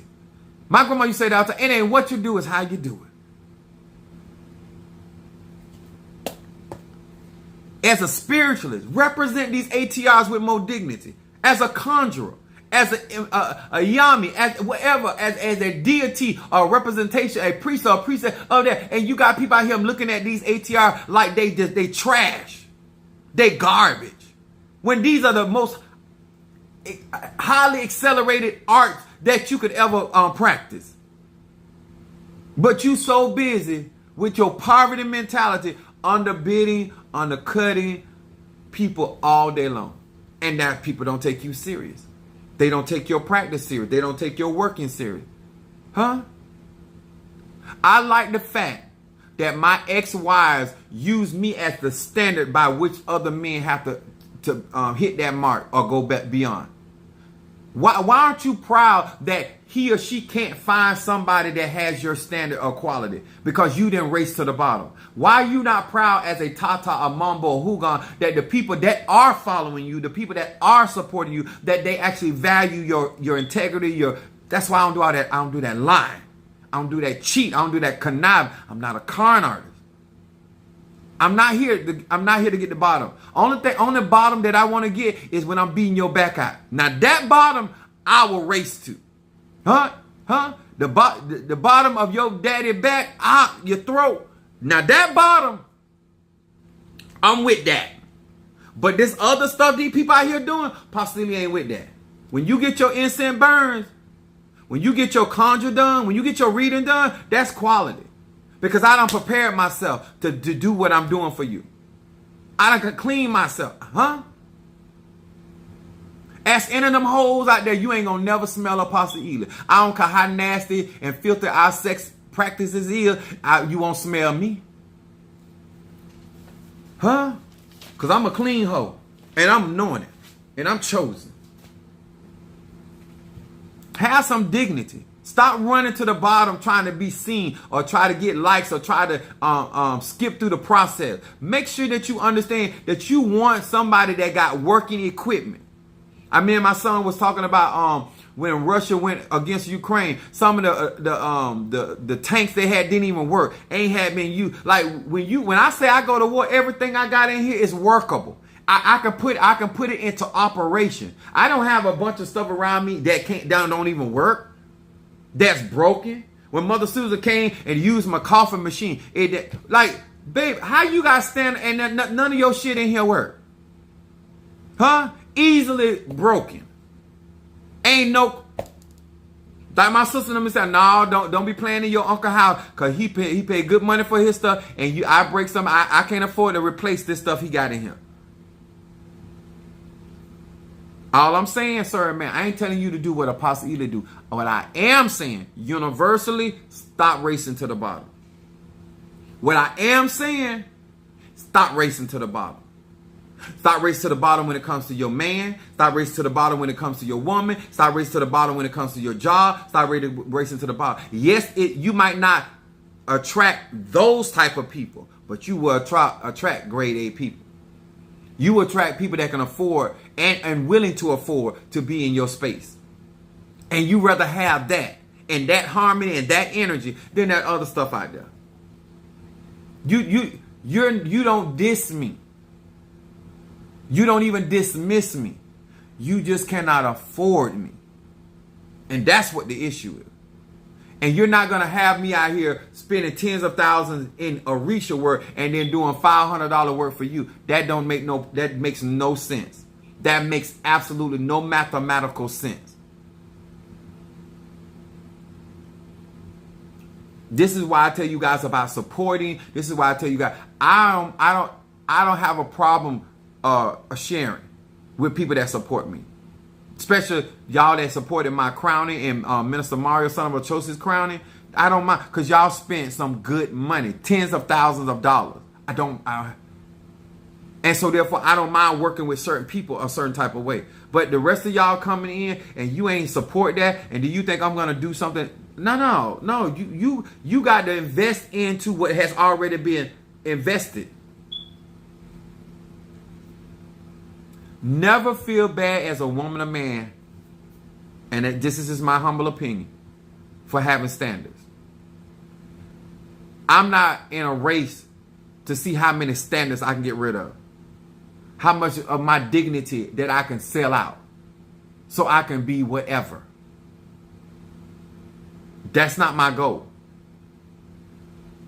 My grandma used to say that all the time. It ain't what you do, it's how you do it. As a spiritualist, represent these ATRs with more dignity. As a conjurer, as a yami, as whatever, as a deity or representation, a priest or a priestess of that. And you got people out here looking at these ATR like they trash. They garbage. When these are the most highly accelerated arts that you could ever practice. But you so busy with your poverty mentality, underbidding, undercutting people all day long. And that people don't take you serious. They don't take your practice serious. They don't take your working serious. Huh? I like the fact that my ex-wives use me as the standard by which other men have to hit that mark or go back beyond. Why aren't you proud that he or she can't find somebody that has your standard or quality because you didn't race to the bottom? Why are you not proud as a Tata, a Mambo, a Hugon, that the people that are following you, the people that are supporting you, that they actually value your integrity, that's why I don't do all that. I don't do that lying. I don't do that cheat. I don't do that connive. I'm not a con artist. I'm not here to get the bottom. Only bottom that I want to get is when I'm beating your back out. Now that bottom I will race to. Huh? The bottom of your daddy back, your throat. Now that bottom, I'm with that. But this other stuff these people out here doing, possibly ain't with that. When you get your incense burns, when you get your conjure done, when you get your reading done, that's quality. Because I done prepared myself to do what I'm doing for you. I done clean myself. Huh? Ask any of them hoes out there, you ain't gonna never smell Apostle Ely. I don't care how nasty and filthy our sex practices is, you won't smell me. Huh? Because I'm a clean hoe. And I'm knowing it. And I'm chosen. Have some dignity. Stop running to the bottom trying to be seen or try to get likes or try to skip through the process. Make sure that you understand that you want somebody that got working equipment. I mean, my son was talking about when Russia went against Ukraine, some of the tanks they had didn't even work. Ain't had been used. Like when I say I go to war, everything I got in here is workable. I can put it into operation. I don't have a bunch of stuff around me that don't even work. That's broken. When Mother Susan came and used my coffee machine, babe, how you guys stand and none of your shit in here work? Huh? Easily broken. Ain't no. Like my sister and them said, no, don't be playing in your uncle house because he paid good money for his stuff and I break something. I can't afford to replace this stuff he got in here. All I'm saying, sir, man, I ain't telling you to do what Apostle Ely do. What I am saying, universally, stop racing to the bottom. What I am saying, stop racing to the bottom. Stop racing to the bottom when it comes to your man. Stop racing to the bottom when it comes to your woman. Stop racing to the bottom when it comes to your job. Stop racing to the bottom. Yes, you might not attract those type of people, but you will attract grade A people. You attract people that can afford and willing to afford to be in your space. And you rather have that and that harmony and that energy than that other stuff out there. You don't diss me. You don't even dismiss me. You just cannot afford me. And that's what the issue is. And you're not going to have me out here spending tens of thousands in Orisha work and then doing $500 work for you. That makes no sense. That makes absolutely no mathematical sense. This is why I tell you guys about supporting. This is why I tell you guys I don't have a problem sharing with people that support me. Especially y'all that supported my crowning and Minister Mario, son of Achosis crowning. I don't mind, because y'all spent some good money, tens of thousands of dollars. And so therefore, I don't mind working with certain people a certain type of way. But the rest of y'all coming in and you ain't support that, and do you think I'm gonna do something? No. You got to invest into what has already been invested. Never feel bad as a woman or man, and this is just my humble opinion, for having standards. I'm not in a race to see how many standards I can get rid of. How much of my dignity that I can sell out so I can be whatever. That's not my goal.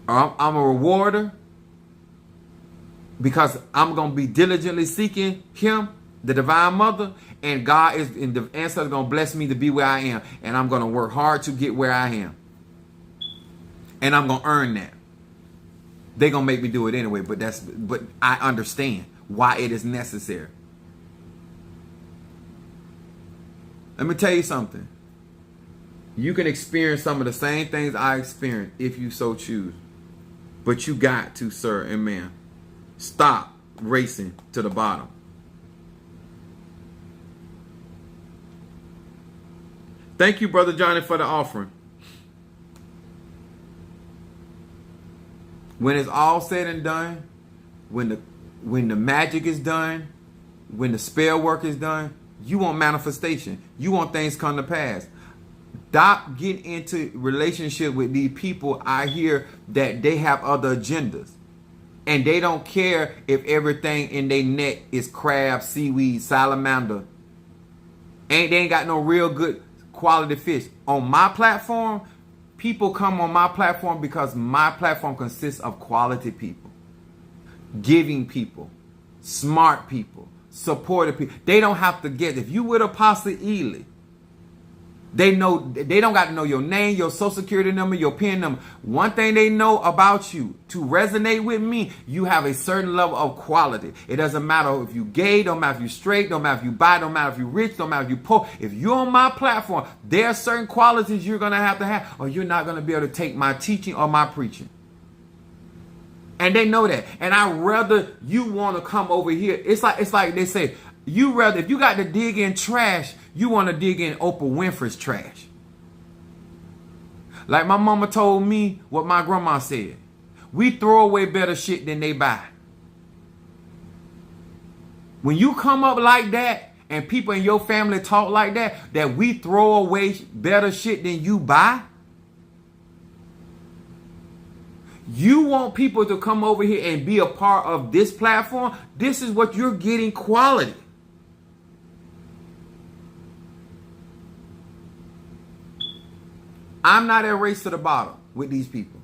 I'm a rewarder because I'm going to be diligently seeking him, the divine mother, and God is, and the answer is going to bless me to be where I am. And I'm going to work hard to get where I am. And I'm going to earn that. They're going to make me do it anyway, but I understand why it is necessary. Let me tell you something. You can experience some of the same things I experienced if you so choose. But you got to, sir and ma'am, stop racing to the bottom. Thank you, Brother Johnny, for the offering. When it's all said and done, when the magic is done, when the spell work is done, you want manifestation. You want things come to pass. Stop getting into relationship with these people. I hear that they have other agendas. And they don't care if everything in their net is crab, seaweed, salamander. They ain't got no real good quality fish. On my platform, people come on my platform because my platform consists of quality people. Giving people. Smart people. Supportive people. They don't have to get. If you with Apostle Ely, they know, they don't got to know your name, your social security number, your PIN number. One thing they know about you, to resonate with me, you have a certain level of quality. It doesn't matter if you gay, don't matter if you straight, don't matter if you bi, don't matter if you rich, don't matter if you poor. If you're on my platform, there are certain qualities you're going to have, or you're not going to be able to take my teaching or my preaching. And they know that. And I'd rather you want to come over here. It's like they say, you rather, if you got to dig in trash, you want to dig in Oprah Winfrey's trash. Like my mama told me what my grandma said. We throw away better shit than they buy. When you come up like that and people in your family talk like that we throw away better shit than you buy, you want people to come over here and be a part of this platform. This is what you're getting, quality. I'm not at a race to the bottom with these people.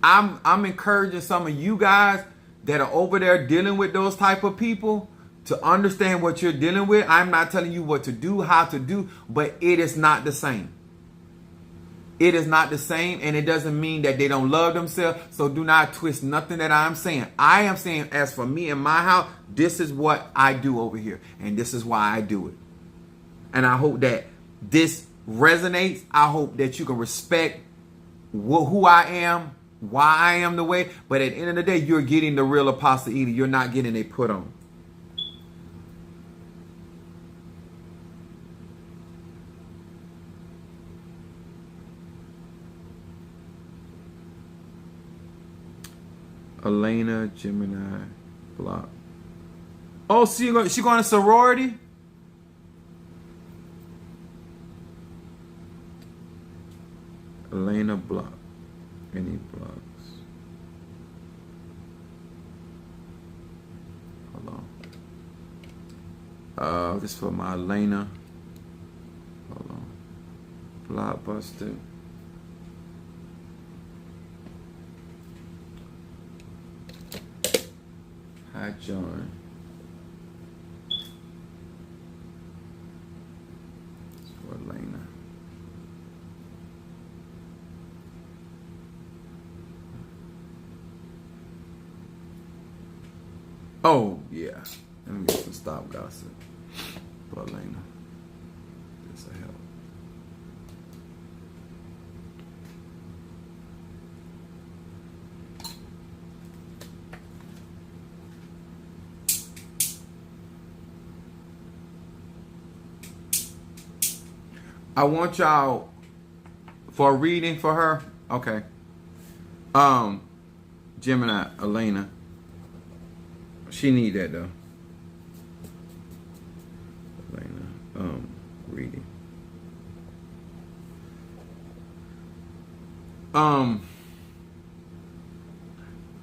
I'm encouraging some of you guys that are over there dealing with those type of people to understand what you're dealing with. I'm not telling you what to do, how to do, but it is not the same. It is not the same, and it doesn't mean that they don't love themselves. So do not twist nothing that I'm saying. I am saying, as for me and my house, this is what I do over here, and this is why I do it. And I hope that this resonates. I hope that you can respect who I am, why I am the way. But at the end of the day, you're getting the real Apostle Ely. You're not getting a put on. Elena Gemini Block. Oh, she going to sorority? Elena Block. Any blocks? Hold on. This for my Elena. Hold on. Blockbuster. Hi, John. It's for Elena. Oh, yeah. Let me get some stop gossip for Elena. This will help. I want y'all for a reading for her. Okay. Gemini, Elena. She need that though. Elena, reading.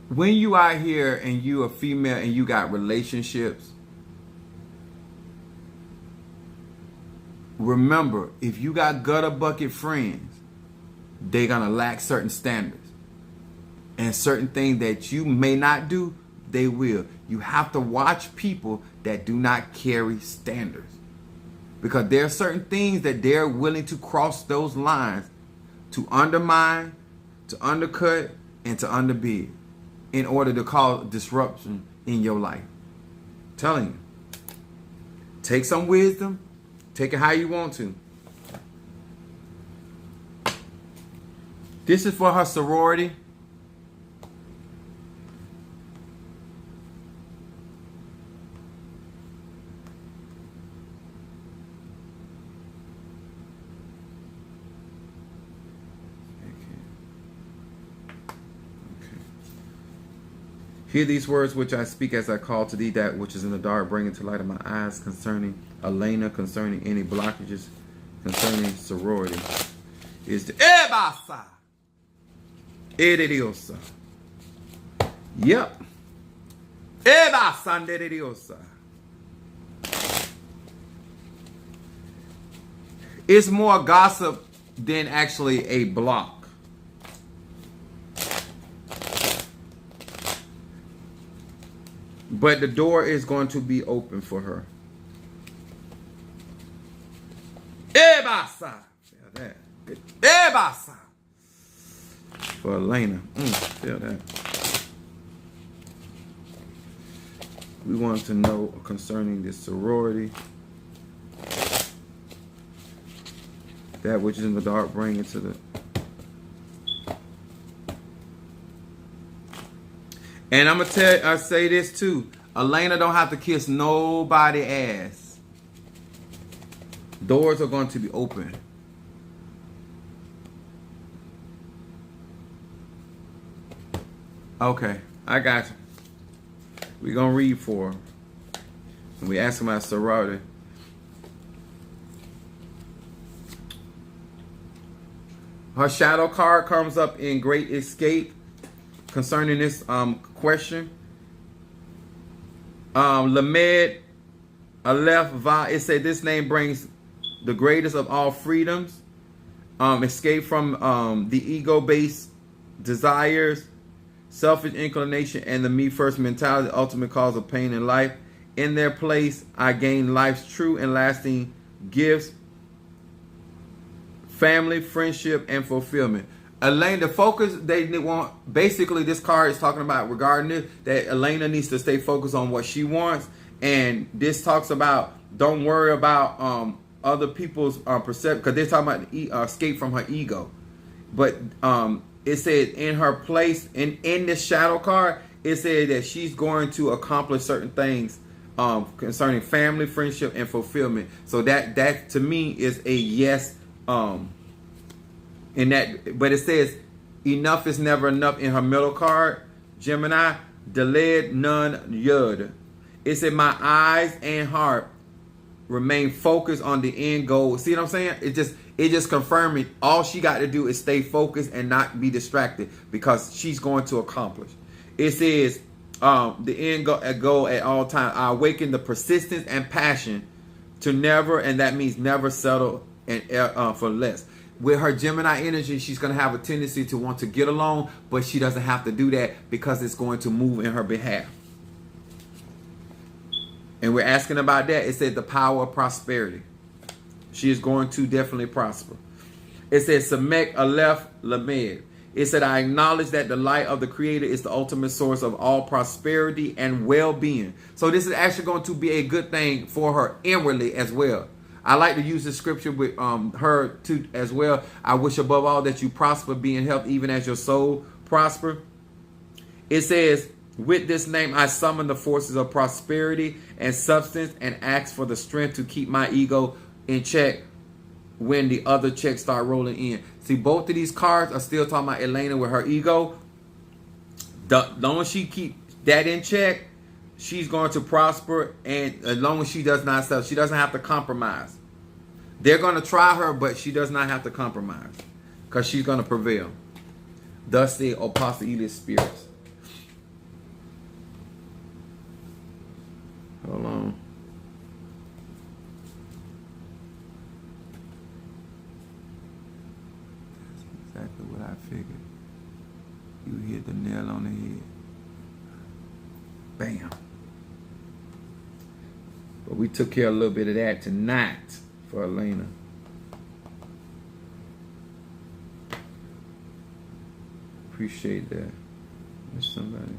When you out here and you a female and you got relationships, remember, if you got gutter bucket friends, they're gonna lack certain standards. And certain things that you may not do, they will. You have to watch people that do not carry standards. Because there are certain things that they're willing to cross those lines to undermine, to undercut, and to underbid in order to cause disruption in your life. I'm telling you. Take some wisdom. Take it how you want to. This is for her sorority. Hear these words which I speak as I call to thee that which is in the dark, bring into light of my eyes concerning Elena, concerning any blockages, concerning sorority. Is the Ebasa. Edidiosa. Yep. Ebasa Edidiosa. It's more gossip than actually a block. But the door is going to be open for her. Ebasa. Feel that. Ebasa. For Elena. Feel that. We want to know concerning this sorority. That which is in the dark, bring it to the... And I'm gonna I say this too. Elena don't have to kiss nobody ass. Doors are going to be open. Okay, I got you. We're gonna read for her. And we ask my sorority. Her shadow card comes up in Great Escape. Concerning this question, Lamed Aleph Va, it said this name brings the greatest of all freedoms, escape from the ego-based desires, selfish inclination, and the me first mentality, the ultimate cause of pain in life. In their place, I gain life's true and lasting gifts, family, friendship, and fulfillment. Elena, the focus they want, basically this card is talking about regarding it, that Elena needs to stay focused on what she wants. And this talks about don't worry about other people's perception, because they're talking about escape from her ego. But it said in her place, in this shadow card, it said that she's going to accomplish certain things concerning family, friendship, and fulfillment. So that to me is a yes. In that, but it says enough is never enough in her middle card. Gemini, delayed none yud. It said my eyes and heart remain focused on the end goal. See what I'm saying? It just confirmed it. All she got to do is stay focused and not be distracted, because she's going to accomplish. It says the end goal at all times. I awaken the persistence and passion to never, and that means never settle and for less. With her Gemini energy, she's going to have a tendency to want to get along, but she doesn't have to do that because it's going to move in her behalf. And we're asking about that. It said the power of prosperity. She is going to definitely prosper. It said Samek Aleph Lamed. It said I acknowledge that the light of the Creator is the ultimate source of all prosperity and well-being. So this is actually going to be a good thing for her inwardly as well. I like to use this scripture with her too as well. I wish above all that you prosper, be in health, even as your soul prosper. It says, with this name I summon the forces of prosperity and substance and ask for the strength to keep my ego in check when the other checks start rolling in. See, both of these cards are still talking about Elena with her ego. As long as she keep that in check, she's going to prosper. And as long as she does not sell, she doesn't have to compromise. They're going to try her, but she does not have to compromise because she's going to prevail. Thus the Apostle Elias spirits. Hold on. That's exactly what I figured. You hit the nail on the head. Bam. But we took care of a little bit of that tonight for Elena. Appreciate that. There's somebody.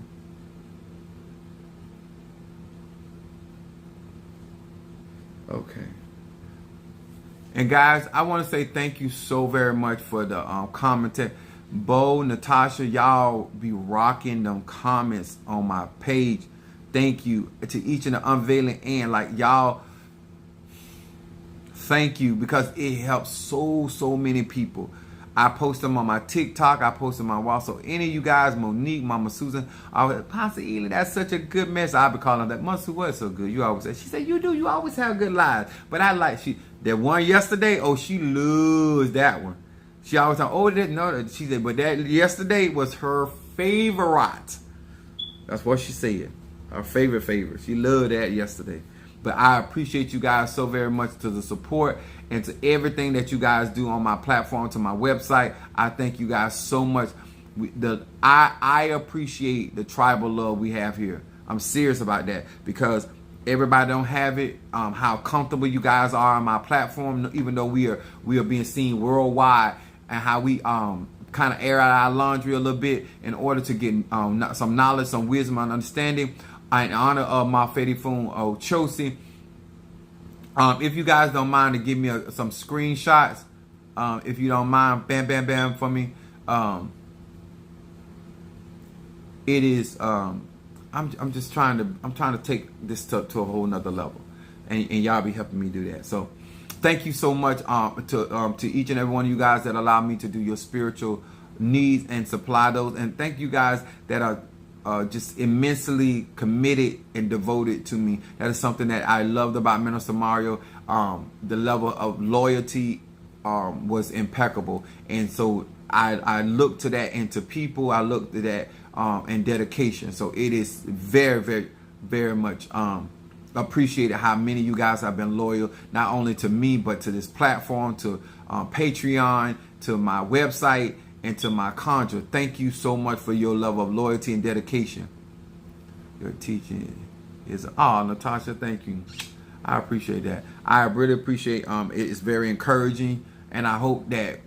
Okay. And guys, I want to say thank you so very much for the commenting. Bo, Natasha, y'all be rocking them comments on my page. Thank you to each and the unveiling and like y'all. Thank you because it helps so many people. I post them on my TikTok. I post them on my wall. So any of you guys, Monique, Mama Susan, Pastor Ely, that's such a good message. I'll be calling that. Must was so good. You always say. She said, you do. You always have good lives. But I like that one yesterday. Oh, she loves that one. She always thought, oh, didn't know that. She said, but that yesterday was her favorite. That's what she said. Her favorite. She loved that yesterday. But I appreciate you guys so very much to the support and to everything that you guys do on my platform, to my website. I thank you guys so much. I appreciate the tribal love we have here. I'm serious about that because everybody don't have it. How comfortable you guys are on my platform, even though we are being seen worldwide, and how we kind of air out our laundry a little bit in order to get some knowledge, some wisdom, and understanding. In honor of my Fedifun Ochosi, if you guys don't mind to give me some screenshots, if you don't mind, bam for me. It is. I'm just trying to take this to a whole nother level, and y'all be helping me do that. So, thank you so much to each and every one of you guys that allow me to do your spiritual needs and supply those, and thank you guys that are just immensely committed and devoted to me. That is something that I loved about Minister Mario. The level of loyalty was impeccable, and so I look to that, and to people I look to that and dedication. So it is very much appreciated how many of you guys have been loyal, not only to me but to this platform, to Patreon, to my website, and to my conjure. Thank you so much for your love of loyalty and dedication. Your teaching is Natasha, thank you. I appreciate that. I really appreciate it is very encouraging, and I hope that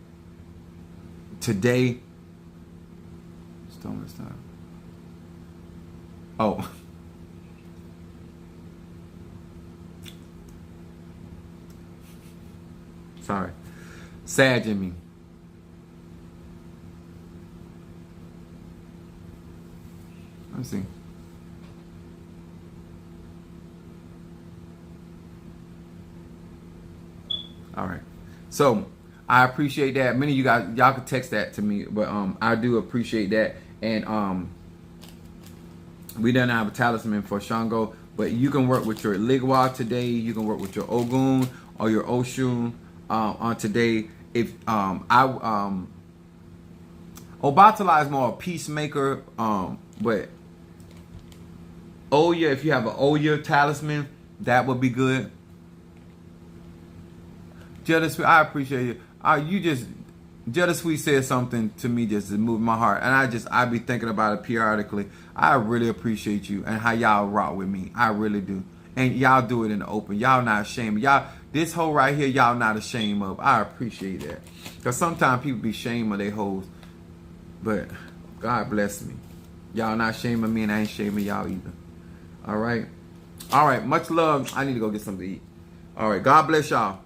today sorry. Sad Jimmy. Let's see. All right. So I appreciate that. Many of you guys, y'all could text that to me, but I do appreciate that. And we don't have a talisman for Shango, but you can work with your Ligwa today. You can work with your Ogun or your Oshun on today. If Obatala is more a peacemaker, but Oya, if you have an Oya talisman, that would be good. Jealous, I appreciate you. Jealous Sweet said something to me just to move my heart, and I be thinking about it periodically. I really appreciate you and how y'all rock with me. I really do, and y'all do it in the open. Y'all not ashamed. Y'all, this hoe right here, y'all not ashamed of. I appreciate that, because sometimes people be ashamed of their hoes, but God bless me. Y'all not ashamed of me, and I ain't ashamed of y'all either. All right. Much love. I need to go get something to eat. All right. God bless y'all.